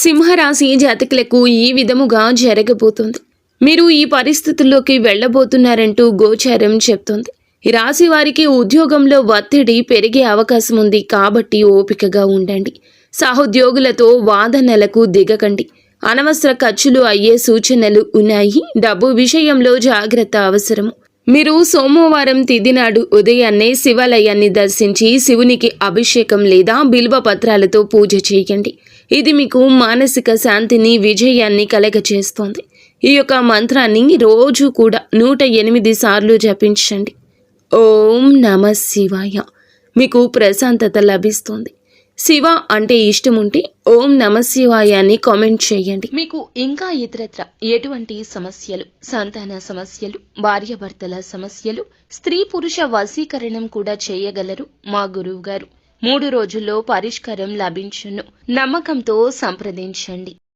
సింహరాశి జాతకులకు ఈ విధముగా జరగబోతుంది. మీరు ఈ పరిస్థితుల్లోకి వెళ్ళబోతున్నారంటూ గోచారం చెప్తోంది. ఈ రాశి వారికి ఉద్యోగంలో ఒత్తిడి పెరిగే అవకాశం ఉంది కాబట్టి ఓపికగా ఉండండి. సహోద్యోగులతో వాదనలకు దిగకండి. అనవసర ఖర్చులు అయ్యే సూచనలు ఉన్నాయి. డబ్బు విషయంలో జాగ్రత్త అవసరము. మీరు సోమవారం తిథి నాడు ఉదయాన్నే శివాలయాన్ని దర్శించి శివునికి అభిషేకం లేదా బిల్వ పత్రాలతో పూజ చేయండి. ఇది మీకు మానసిక శాంతిని, విజయాన్ని కలగచేస్తోంది. ఈ యొక్క మంత్రాన్ని రోజు కూడా 108 సార్లు జపించండి. ఓం నమః శివాయ. మీకు ప్రశాంతత లభిస్తుంది. శివ అంటే ఇష్టముంటే ఓం నమః శివాయ అని కామెంట్ చేయండి. మీకు ఇంకా ఇతరత్ర ఎటువంటి సమస్యలు, సంతాన సమస్యలు, భార్యాభర్తల సమస్యలు, స్త్రీ పురుష వశీకరణం కూడా చేయగలరు మా గురువు గారు. 3 రోజుల్లో పరిష్కారం లభించును. నమ్మకంతో సంప్రదించండి.